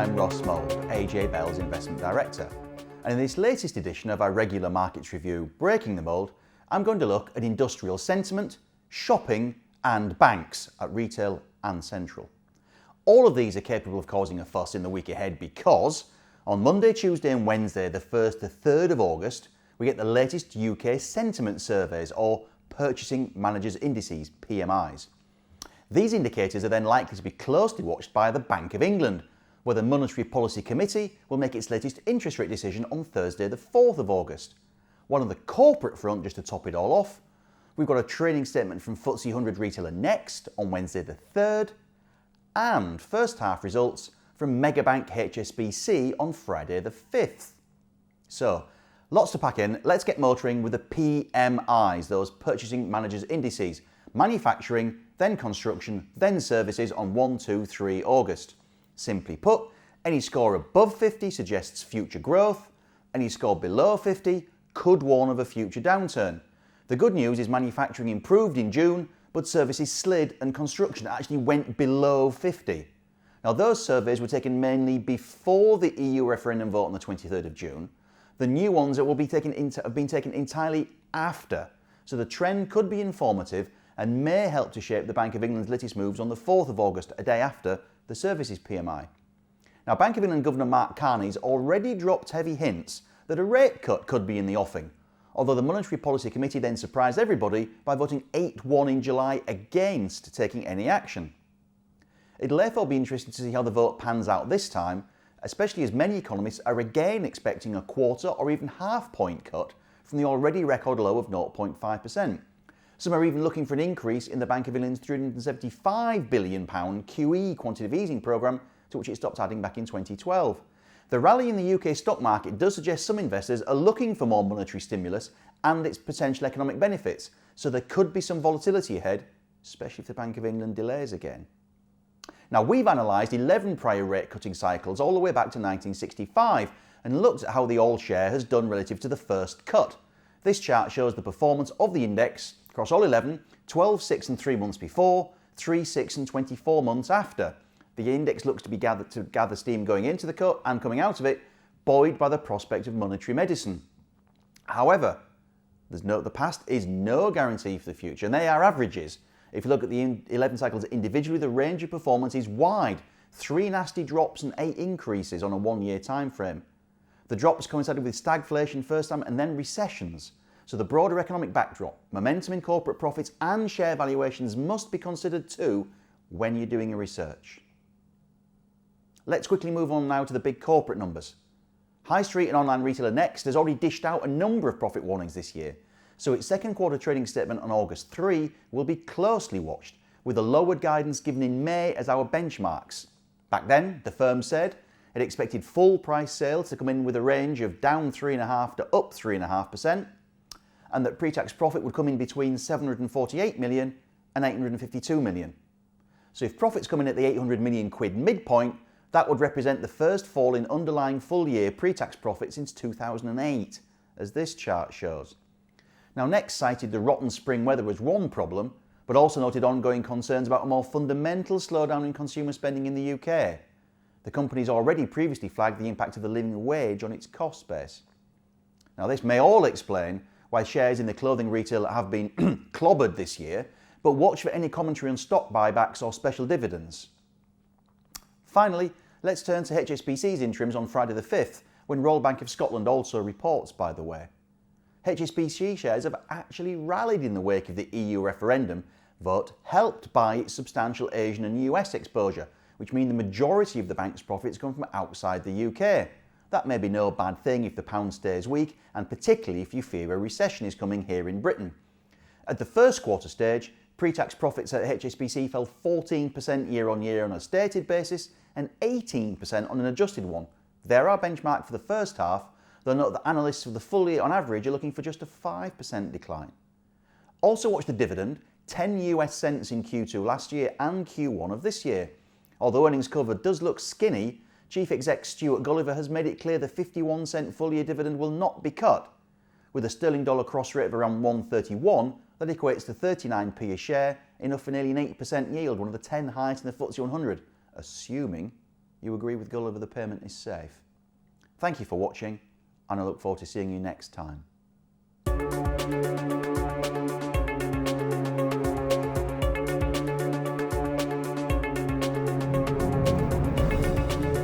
I'm Russ Mould, AJ Bell's Investment Director, and in this latest edition of our regular markets review, Breaking the Mould, I'm going to look at industrial sentiment, shopping and banks at retail and central. All of these are capable of causing a fuss in the week ahead because on Monday, Tuesday and Wednesday, the 1st to 3rd of August, we get the latest UK sentiment surveys or Purchasing Managers Indices, PMIs. These indicators are then likely to be closely watched by the Bank of England, where the Monetary Policy Committee will make its latest interest rate decision on Thursday the 4th of August. While on the corporate front, just to top it all off, we've got a trading statement from FTSE 100 Retailer Next on Wednesday the 3rd, and first half results from Megabank HSBC on Friday the 5th. So, lots to pack in. Let's get motoring with the PMIs, those Purchasing Managers Indices. Manufacturing, then construction, then services on 1, 2, 3 August. Simply put, any score above 50 suggests future growth, any score below 50 could warn of a future downturn. The good news is manufacturing improved in June, but services slid and construction actually went below 50. Now those surveys were taken mainly before the EU referendum vote on the 23rd of June. The new ones that will be have been taken entirely after, so the trend could be informative and may help to shape the Bank of England's latest moves on the 4th of August, a day after the services PMI. Now, Bank of England Governor Mark Carney's already dropped heavy hints that a rate cut could be in the offing, although the Monetary Policy Committee then surprised everybody by voting 8-1 in July against taking any action. It'll therefore be interesting to see how the vote pans out this time, especially as many economists are again expecting a quarter or even half-point cut from the already record low of 0.5%. Some are even looking for an increase in the Bank of England's £375 billion QE quantitative easing programme, to which it stopped adding back in 2012. The rally in the UK stock market does suggest some investors are looking for more monetary stimulus and its potential economic benefits, so there could be some volatility ahead, especially if the Bank of England delays again. Now, we've analysed 11 prior rate cutting cycles all the way back to 1965 and looked at how the all share has done relative to the first cut. This chart shows the performance of the index across all 11, 12, 6 and 3 months before, 3, 6 and 24 months after. The index looks to be gather steam going into the cut and coming out of it, buoyed by the prospect of monetary medicine. However, the past is no guarantee for the future, and they are averages. If you look at the 11 cycles individually, the range of performance is wide. 3 nasty drops and 8 increases on a 1-year time frame. The drops coincided with stagflation first time and then recessions. So the broader economic backdrop, momentum in corporate profits and share valuations must be considered too when you're doing your research. Let's quickly move on now to the big corporate numbers. High Street and online retailer Next has already dished out a number of profit warnings this year, so its second quarter trading statement on August 3 will be closely watched, with the lowered guidance given in May as our benchmarks. Back then, the firm said it expected full price sales to come in with a range of down 3.5% to up 3.5%, and that pre-tax profit would come in between 748 million and 852 million. So if profits come in at the 800 million quid midpoint, that would represent the first fall in underlying full-year pre-tax profit since 2008, as this chart shows. Now, Next cited the rotten spring weather as one problem, but also noted ongoing concerns about a more fundamental slowdown in consumer spending in the UK. The company's already previously flagged the impact of the living wage on its cost base. Now, this may all explain why shares in the clothing retailer have been clobbered this year, but watch for any commentary on stock buybacks or special dividends. Finally, let's turn to HSBC's interims on Friday the 5th, when Royal Bank of Scotland also reports, by the way. HSBC shares have actually rallied in the wake of the EU referendum vote, helped by its substantial Asian and US exposure, which mean the majority of the bank's profits come from outside the UK. That may be no bad thing if the pound stays weak, and particularly if you fear a recession is coming here in Britain. At the first quarter stage, pre-tax profits at HSBC fell 14% year on year on a stated basis and 18% on an adjusted one. They're our benchmark for the first half, though note that analysts for the full year on average are looking for just a 5% decline. Also watch the dividend, 10 US cents in Q2 last year and Q1 of this year. Although earnings cover does look skinny, Chief Exec Stuart Gulliver has made it clear the 51-cent full-year dividend will not be cut. With a sterling dollar cross rate of around 131, that equates to 39p a share, enough for nearly an 8% yield, one of the 10 highest in the FTSE 100, assuming you agree with Gulliver the payment is safe. Thank you for watching, and I look forward to seeing you next time.